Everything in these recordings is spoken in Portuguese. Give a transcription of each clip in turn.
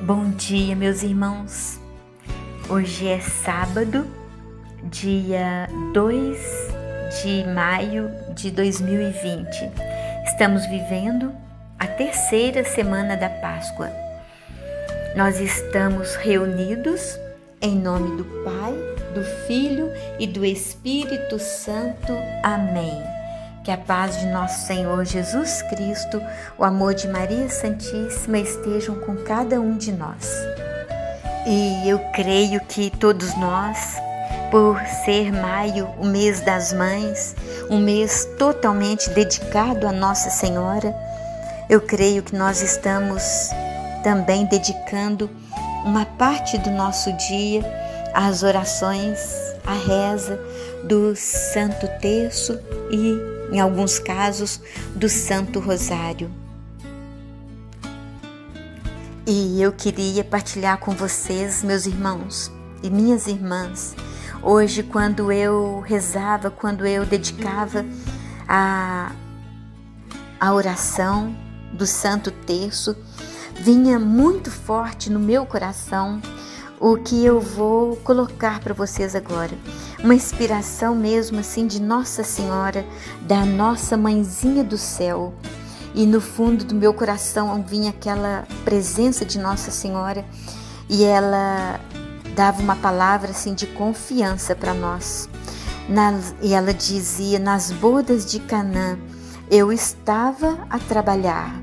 Bom dia, meus irmãos. Hoje é sábado, dia 2 de maio de 2020. Estamos vivendo a terceira semana da Páscoa. Nós estamos reunidos em nome do Pai, do Filho e do Espírito Santo. Amém. Que a paz de nosso Senhor Jesus Cristo, o amor de Maria Santíssima estejam com cada um de nós. E eu creio que todos nós, por ser maio, o mês das mães, um mês totalmente dedicado a Nossa Senhora, eu creio que nós estamos também dedicando uma parte do nosso dia às orações, à reza do Santo Terço e, em alguns casos, do Santo Rosário. E eu queria partilhar com vocês, meus irmãos e minhas irmãs, hoje quando eu rezava, quando eu dedicava a oração do Santo Terço, vinha muito forte no meu coração o que eu vou colocar para vocês agora. Uma inspiração mesmo assim de Nossa Senhora, da nossa mãezinha do céu. E no fundo do meu coração vinha aquela presença de Nossa Senhora e ela dava uma palavra assim de confiança para nós. E ela dizia: nas bodas de Canaã eu estava a trabalhar,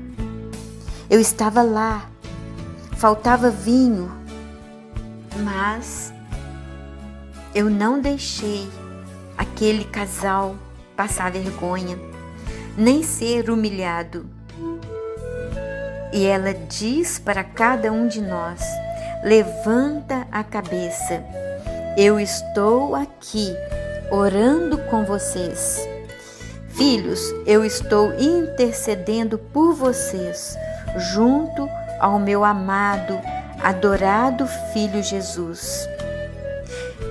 eu estava lá, faltava vinho, mas eu não deixei aquele casal passar vergonha, nem ser humilhado. E ela diz para cada um de nós: levanta a cabeça, eu estou aqui orando com vocês. Filhos, eu estou intercedendo por vocês, junto ao meu amado, adorado Filho Jesus.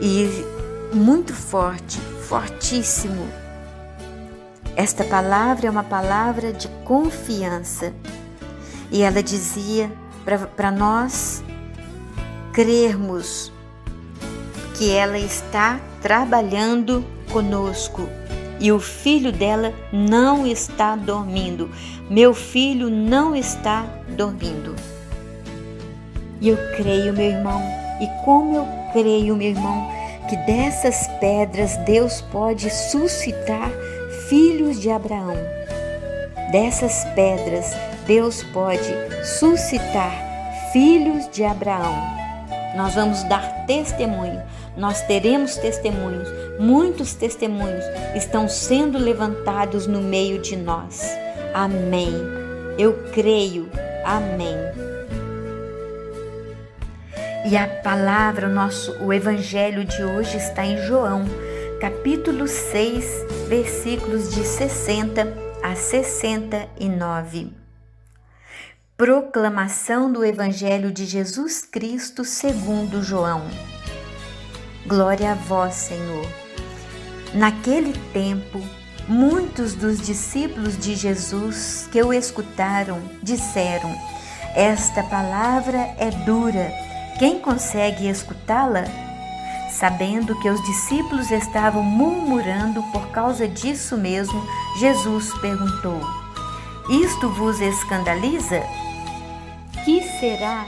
E muito forte, fortíssimo. Esta palavra é uma palavra de confiança. E ela dizia para nós crermos que ela está trabalhando conosco e o filho dela não está dormindo. Meu filho não está dormindo. E eu creio, meu irmão, e como eu creio, meu irmão, que dessas pedras Deus pode suscitar filhos de Abraão. Dessas pedras Deus pode suscitar filhos de Abraão. Nós vamos dar testemunho, nós teremos testemunhos, muitos testemunhos estão sendo levantados no meio de nós. Amém. Eu creio. Amém. E a palavra, o evangelho de hoje está em João, capítulo 6, versículos de 60 a 69. Proclamação do evangelho de Jesus Cristo segundo João. Glória a vós, Senhor. Naquele tempo, muitos dos discípulos de Jesus que o escutaram disseram: esta palavra é dura. Quem consegue escutá-la? Sabendo que os discípulos estavam murmurando por causa disso mesmo, Jesus perguntou: isto vos escandaliza? Que será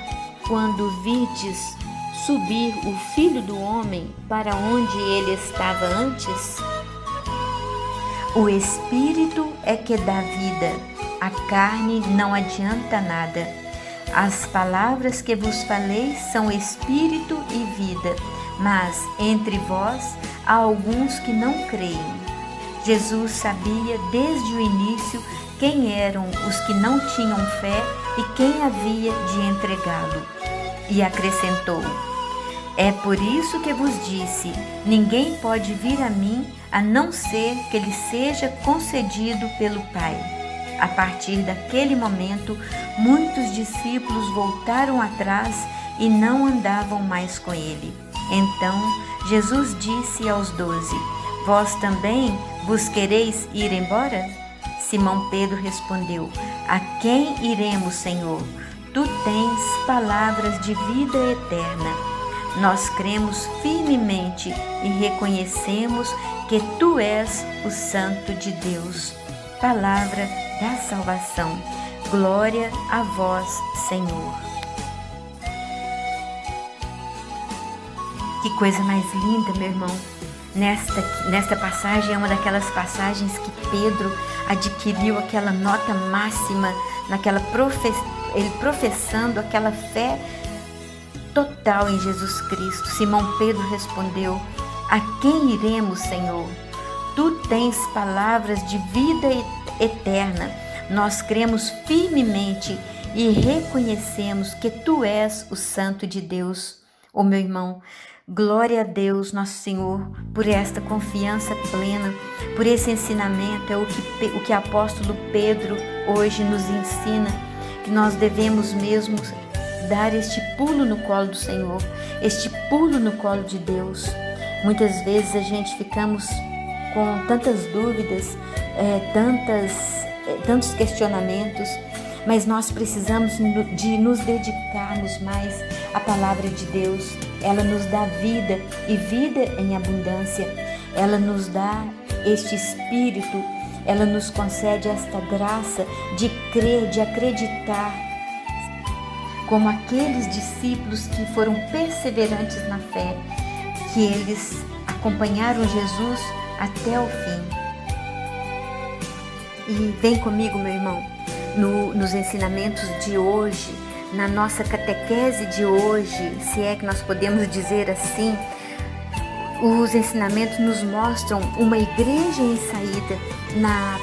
quando virdes subir o Filho do Homem para onde ele estava antes? O Espírito é que dá vida, a carne não adianta nada. As palavras que vos falei são espírito e vida, mas entre vós há alguns que não creem. Jesus sabia desde o início quem eram os que não tinham fé e quem havia de entregá-lo. E acrescentou: é por isso que vos disse, ninguém pode vir a mim a não ser que lhe seja concedido pelo Pai. A partir daquele momento, muitos discípulos voltaram atrás e não andavam mais com ele. Então, Jesus disse aos 12: vós também vos quereis ir embora? Simão Pedro respondeu: a quem iremos, Senhor? Tu tens palavras de vida eterna. Nós cremos firmemente e reconhecemos que Tu és o Santo de Deus. Palavra da salvação. Glória a vós, Senhor. Que coisa mais linda, meu irmão. Nesta passagem é uma daquelas passagens que Pedro adquiriu aquela nota máxima, ele professando aquela fé total em Jesus Cristo. Simão Pedro respondeu: a quem iremos, Senhor? Tu tens palavras de vida eterna. Nós cremos firmemente e reconhecemos que Tu és o Santo de Deus. Ô meu irmão, glória a Deus, nosso Senhor, por esta confiança plena, por esse ensinamento. É o que o apóstolo Pedro hoje nos ensina, que nós devemos mesmo dar este pulo no colo do Senhor, este pulo no colo de Deus. Muitas vezes a gente ficamos com tantas dúvidas, tantos questionamentos, mas nós precisamos de nos dedicarmos mais à palavra de Deus. Ela nos dá vida e vida em abundância. Ela nos dá este espírito, ela nos concede esta graça de crer, de acreditar, como aqueles discípulos que foram perseverantes na fé, que eles acompanharam Jesus até o fim. E vem comigo, meu irmão, nos ensinamentos de hoje, na nossa catequese de hoje, se é que nós podemos dizer assim, os ensinamentos nos mostram uma igreja em saída. Na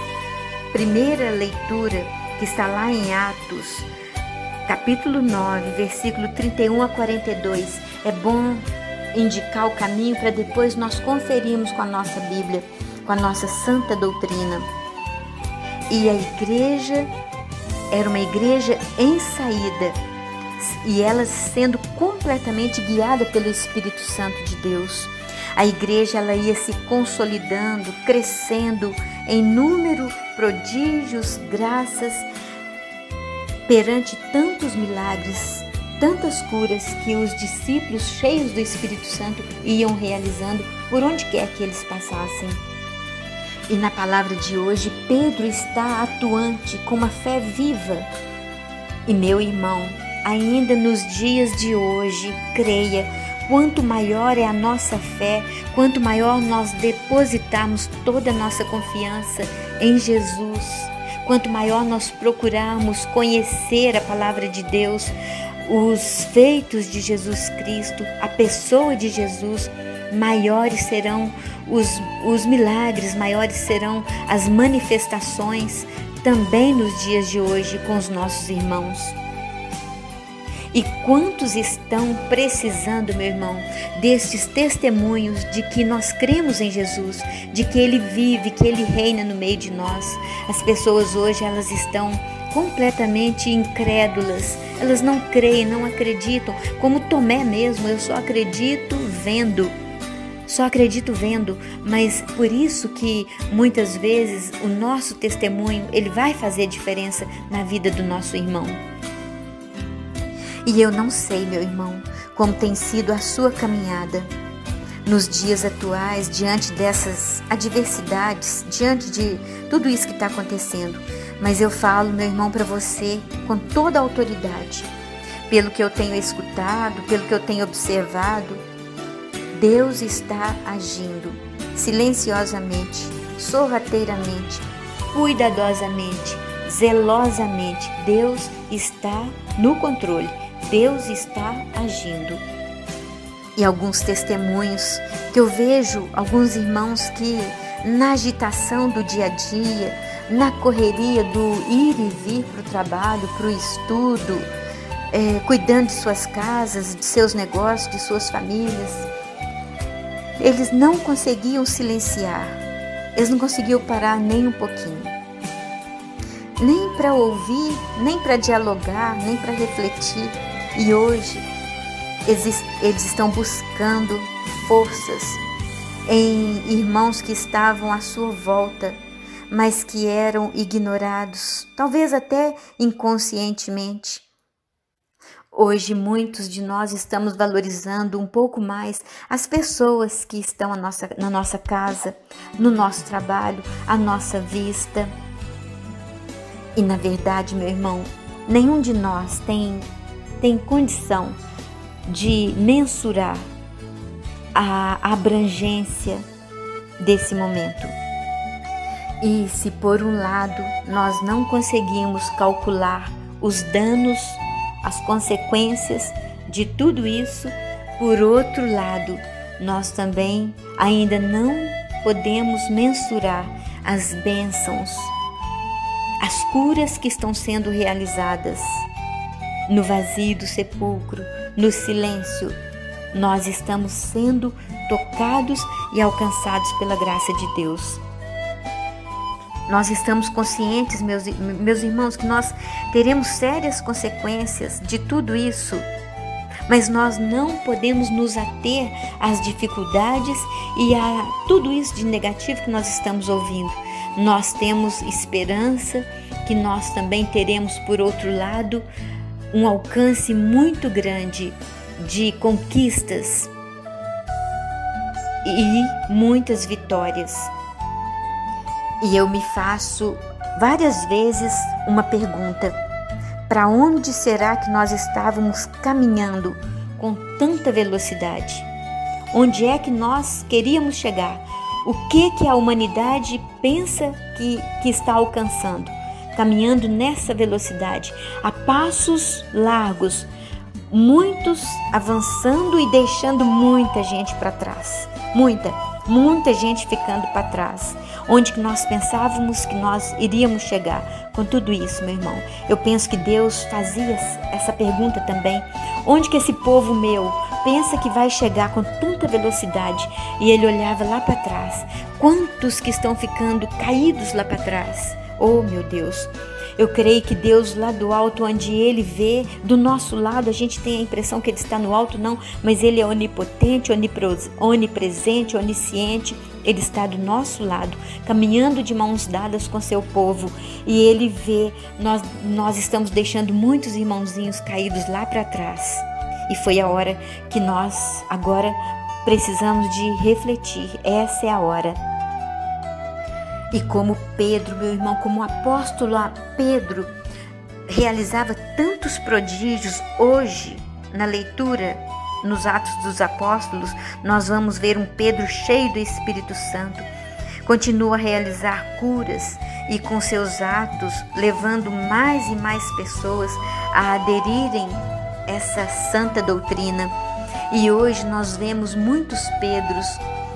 primeira leitura, que está lá em Atos, capítulo 9, versículo 31 a 42, é bom indicar o caminho para depois nós conferirmos com a nossa Bíblia, com a nossa santa doutrina. E a igreja era uma igreja em saída, e ela sendo completamente guiada pelo Espírito Santo de Deus. A igreja ela ia se consolidando, crescendo em número, prodígios, graças, perante tantos milagres, tantas curas que os discípulos cheios do Espírito Santo iam realizando por onde quer que eles passassem. E na palavra de hoje, Pedro está atuante com uma fé viva. E meu irmão, ainda nos dias de hoje, creia, quanto maior é a nossa fé, quanto maior nós depositarmos toda a nossa confiança em Jesus, quanto maior nós procurarmos conhecer a palavra de Deus, os feitos de Jesus Cristo, a pessoa de Jesus, maiores serão os milagres, maiores serão as manifestações também nos dias de hoje com os nossos irmãos. E quantos estão precisando, meu irmão, destes testemunhos de que nós cremos em Jesus, de que Ele vive, que Ele reina no meio de nós. As pessoas hoje, elas estão completamente incrédulas, elas não creem, não acreditam, como Tomé mesmo, eu só acredito vendo. Só acredito vendo, mas por isso que muitas vezes o nosso testemunho, ele vai fazer diferença na vida do nosso irmão. E eu não sei, meu irmão, como tem sido a sua caminhada nos dias atuais, diante dessas adversidades, diante de tudo isso que está acontecendo. Mas eu falo, meu irmão, para você com toda a autoridade, pelo que eu tenho escutado, pelo que eu tenho observado, Deus está agindo silenciosamente, sorrateiramente, cuidadosamente, zelosamente. Deus está no controle, Deus está agindo. E alguns testemunhos que eu vejo, alguns irmãos que na agitação do dia a dia, na correria do ir e vir para o trabalho, para o estudo, cuidando de suas casas, de seus negócios, de suas famílias, eles não conseguiam silenciar, eles não conseguiam parar nem um pouquinho, nem para ouvir, nem para dialogar, nem para refletir. E hoje eles estão buscando forças em irmãos que estavam à sua volta, mas que eram ignorados, talvez até inconscientemente. Hoje, muitos de nós estamos valorizando um pouco mais as pessoas que estão na nossa casa, no nosso trabalho, à nossa vista. E, na verdade, meu irmão, nenhum de nós tem condição de mensurar a abrangência desse momento. E se, por um lado, nós não conseguimos calcular os danos, as consequências de tudo isso, por outro lado, nós também ainda não podemos mensurar as bênçãos, as curas que estão sendo realizadas no vazio do sepulcro, no silêncio. Nós estamos sendo tocados e alcançados pela graça de Deus. Nós estamos conscientes, meus irmãos, que nós teremos sérias consequências de tudo isso, mas nós não podemos nos ater às dificuldades e a tudo isso de negativo que nós estamos ouvindo. Nós temos esperança que nós também teremos, por outro lado, um alcance muito grande de conquistas e muitas vitórias. E eu me faço várias vezes uma pergunta: para onde será que nós estávamos caminhando com tanta velocidade? Onde é que nós queríamos chegar? O que a humanidade pensa que está alcançando? Caminhando nessa velocidade, a passos largos, muitos avançando e deixando muita gente para trás. Muita gente ficando para trás. Onde que nós pensávamos que nós iríamos chegar com tudo isso, meu irmão? Eu penso que Deus fazia essa pergunta também. Onde que esse povo meu pensa que vai chegar com tanta velocidade? E ele olhava lá para trás. Quantos que estão ficando caídos lá para trás? Oh, meu Deus! Eu creio que Deus lá do alto, onde Ele vê, do nosso lado, a gente tem a impressão que Ele está no alto, não, mas Ele é onipotente, onipresente, onisciente. Ele está do nosso lado, caminhando de mãos dadas com seu povo. E Ele vê, nós estamos deixando muitos irmãozinhos caídos lá para trás. E foi a hora que nós agora precisamos de refletir. Essa é a hora. E como Pedro, meu irmão, como o apóstolo Pedro realizava tantos prodígios, hoje, na leitura, nos Atos dos Apóstolos, nós vamos ver um Pedro cheio do Espírito Santo. Continua a realizar curas e com seus atos, levando mais e mais pessoas a aderirem a essa santa doutrina. E hoje nós vemos muitos Pedros,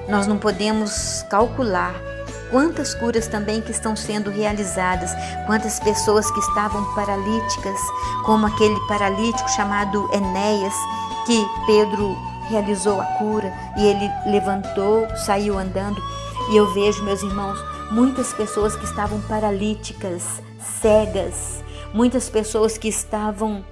nós não podemos calcular quantas curas também que estão sendo realizadas, quantas pessoas que estavam paralíticas, como aquele paralítico chamado Enéas, que Pedro realizou a cura e ele levantou, saiu andando. E eu vejo, meus irmãos, muitas pessoas que estavam paralíticas, cegas, muitas pessoas que estavam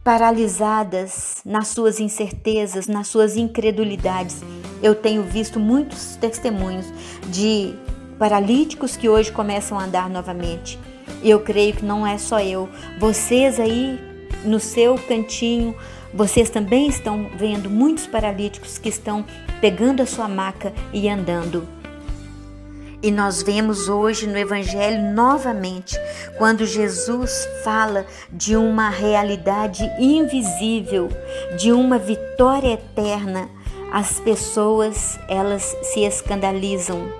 paralisadas nas suas incertezas, nas suas incredulidades. Eu tenho visto muitos testemunhos de paralíticos que hoje começam a andar novamente. E eu creio que não é só eu. Vocês aí no seu cantinho, vocês também estão vendo muitos paralíticos que estão pegando a sua maca e andando. E nós vemos hoje no Evangelho novamente, quando Jesus fala de uma realidade invisível, de uma vitória eterna, as pessoas, elas se escandalizam.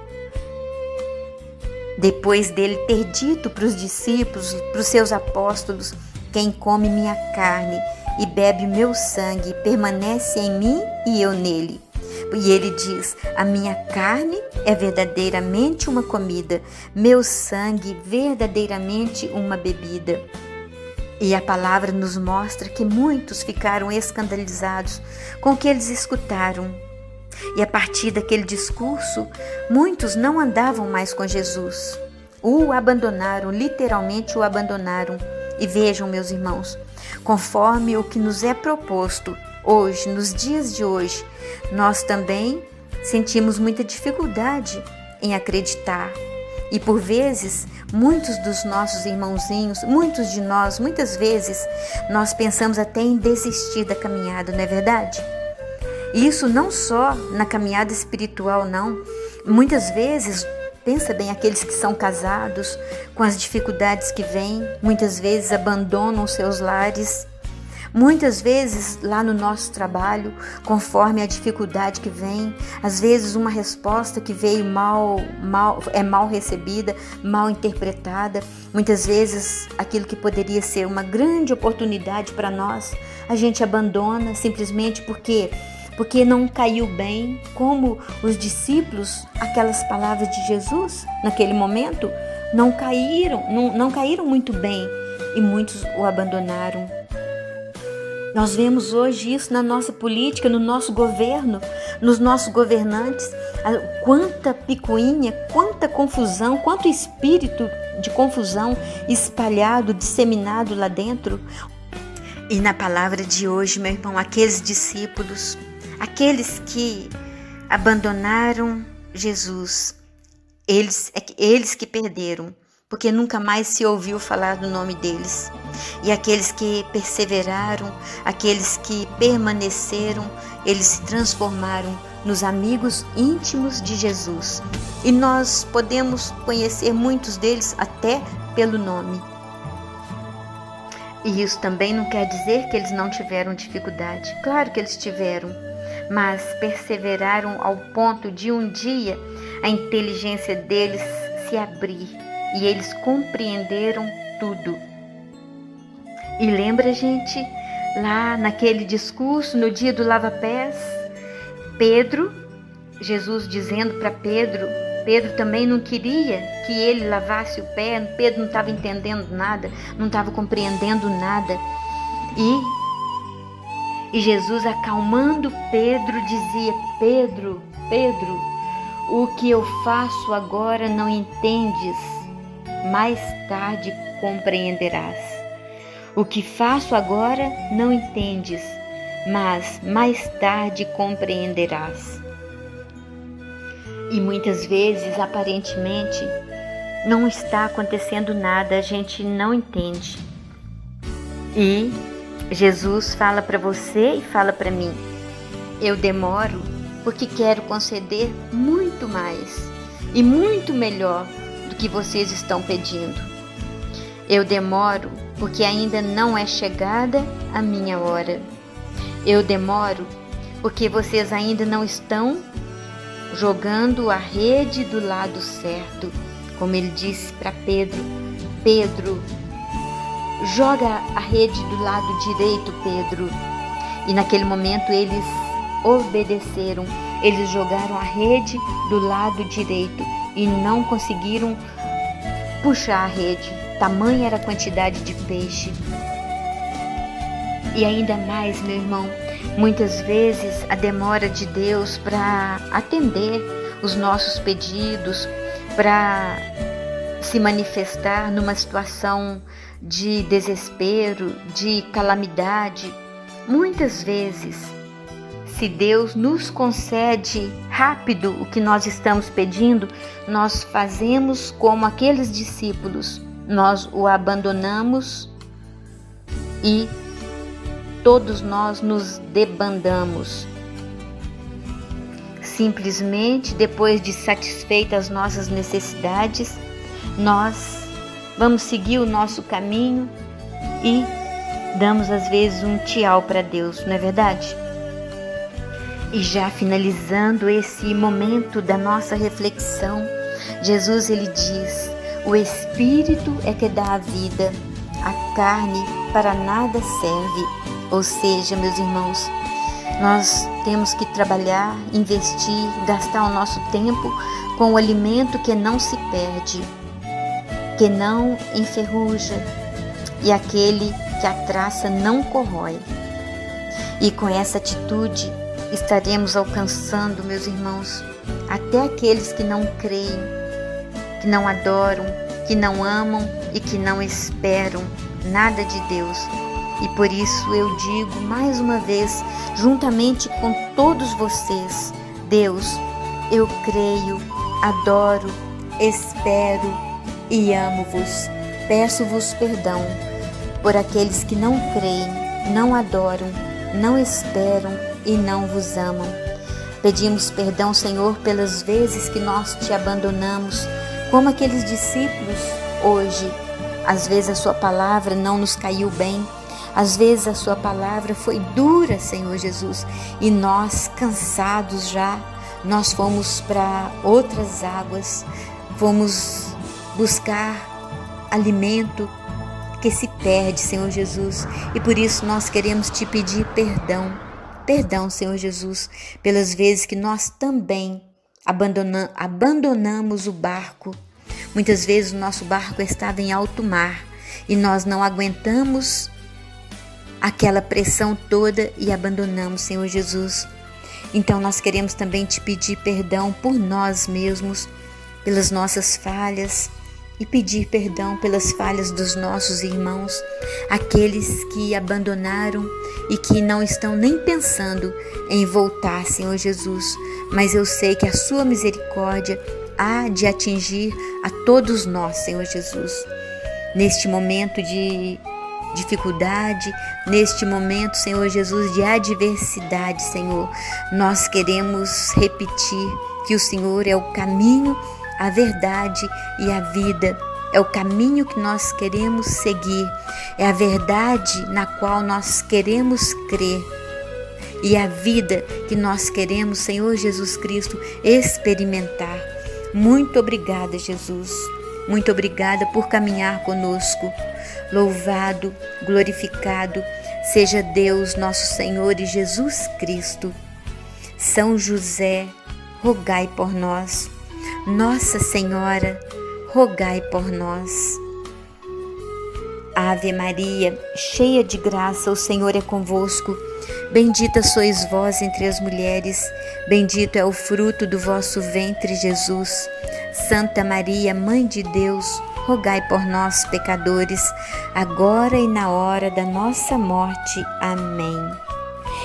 Depois dele ter dito para os discípulos, para os seus apóstolos: quem come minha carne e bebe meu sangue permanece em mim e eu nele. E ele diz: a minha carne é verdadeiramente uma comida, meu sangue verdadeiramente uma bebida. E a palavra nos mostra que muitos ficaram escandalizados com o que eles escutaram. E a partir daquele discurso, muitos não andavam mais com Jesus. O abandonaram, literalmente o abandonaram. E vejam, meus irmãos, conforme o que nos é proposto hoje, nos dias de hoje, nós também sentimos muita dificuldade em acreditar E por vezes, muitos dos nossos irmãozinhos, muitos de nós, muitas vezes, nós pensamos até em desistir da caminhada, não é verdade? E isso não só na caminhada espiritual, não. Muitas vezes, pensa bem, aqueles que são casados, com as dificuldades que vêm, muitas vezes abandonam seus lares. Muitas vezes lá no nosso trabalho, conforme a dificuldade que vem, às vezes uma resposta que veio mal recebida, mal interpretada, muitas vezes aquilo que poderia ser uma grande oportunidade para nós, a gente abandona simplesmente porque não caiu bem, como os discípulos, aquelas palavras de Jesus naquele momento não caíram muito bem e muitos o abandonaram. Nós vemos hoje isso na nossa política, no nosso governo, nos nossos governantes. Quanta picuinha, quanta confusão, quanto espírito de confusão espalhado, disseminado lá dentro. E na palavra de hoje, meu irmão, aqueles discípulos, aqueles que abandonaram Jesus, eles que perderam, porque nunca mais se ouviu falar do nome deles. E aqueles que perseveraram, aqueles que permaneceram, eles se transformaram nos amigos íntimos de Jesus. E nós podemos conhecer muitos deles até pelo nome. E isso também não quer dizer que eles não tiveram dificuldade. Claro que eles tiveram, mas perseveraram ao ponto de um dia a inteligência deles se abrir e eles compreenderam tudo. E lembra, gente, lá naquele discurso, no dia do lava-pés, Jesus dizendo para Pedro também não queria que ele lavasse o pé, Pedro não estava entendendo nada, não estava compreendendo nada. E Jesus, acalmando Pedro, dizia: Pedro, o que eu faço agora não entendes, mais tarde compreenderás. O que faço agora não entendes, mas mais tarde compreenderás. E muitas vezes, aparentemente, não está acontecendo nada, a gente não entende. E Jesus fala para você e fala para mim: eu demoro porque quero conceder muito mais e muito melhor do que vocês estão pedindo. Eu demoro porque ainda não é chegada a minha hora. Eu demoro porque vocês ainda não estão jogando a rede do lado certo. Como ele disse para Pedro: Pedro, joga a rede do lado direito, Pedro. E naquele momento eles obedeceram. Eles jogaram a rede do lado direito e não conseguiram puxar a rede. Tamanha era a quantidade de peixe. E ainda mais, meu irmão, muitas vezes a demora de Deus para atender os nossos pedidos, para se manifestar numa situação de desespero, de calamidade. Muitas vezes, se Deus nos concede rápido o que nós estamos pedindo, nós fazemos como aqueles discípulos. Nós o abandonamos e todos nós nos debandamos. Simplesmente, depois de satisfeitas as nossas necessidades, nós vamos seguir o nosso caminho e damos às vezes um tchau para Deus, não é verdade? E já finalizando esse momento da nossa reflexão, Jesus ele diz: o Espírito é que dá a vida, a carne para nada serve. Ou seja, meus irmãos, nós temos que trabalhar, investir, gastar o nosso tempo com o alimento que não se perde, que não enferruja e aquele que a traça não corrói. E com essa atitude estaremos alcançando, meus irmãos, até aqueles que não creem, que não adoram, que não amam e que não esperam nada de Deus. E por isso eu digo mais uma vez, juntamente com todos vocês: Deus, eu creio, adoro, espero e amo-vos. Peço-vos perdão por aqueles que não creem, não adoram, não esperam e não vos amam. Pedimos perdão, Senhor, pelas vezes que nós te abandonamos, como aqueles discípulos hoje. Às vezes a sua palavra não nos caiu bem, às vezes a sua palavra foi dura, Senhor Jesus, e nós, cansados já, nós fomos para outras águas, fomos buscar alimento que se perde, Senhor Jesus, e por isso nós queremos te pedir perdão. Perdão, Senhor Jesus, pelas vezes que nós também abandonamos o barco. Muitas vezes o nosso barco estava em alto mar e nós não aguentamos aquela pressão toda e abandonamos, Senhor Jesus. Então nós queremos também te pedir perdão por nós mesmos, pelas nossas falhas, e pedir perdão pelas falhas dos nossos irmãos, aqueles que abandonaram e que não estão nem pensando em voltar, Senhor Jesus. Mas eu sei que a sua misericórdia há de atingir a todos nós, Senhor Jesus. Neste momento de dificuldade, neste momento, Senhor Jesus, de adversidade, Senhor, nós queremos repetir que o Senhor é o caminho, a verdade e a vida. É o caminho que nós queremos seguir, é a verdade na qual nós queremos crer e a vida que nós queremos, Senhor Jesus Cristo, experimentar. Muito obrigada, Jesus. Muito obrigada por caminhar conosco. Louvado, glorificado seja Deus, nosso Senhor e Jesus Cristo. São José, rogai por nós. Nossa Senhora, rogai por nós. Ave Maria, cheia de graça, o Senhor é convosco. Bendita sois vós entre as mulheres, bendito é o fruto do vosso ventre, Jesus. Santa Maria, Mãe de Deus, rogai por nós, pecadores, agora e na hora da nossa morte. Amém.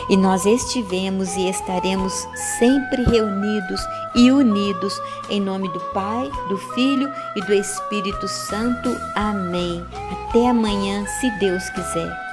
E nós estivemos e estaremos sempre reunidos e unidos em nome do Pai, do Filho e do Espírito Santo. Amém. Até amanhã, se Deus quiser.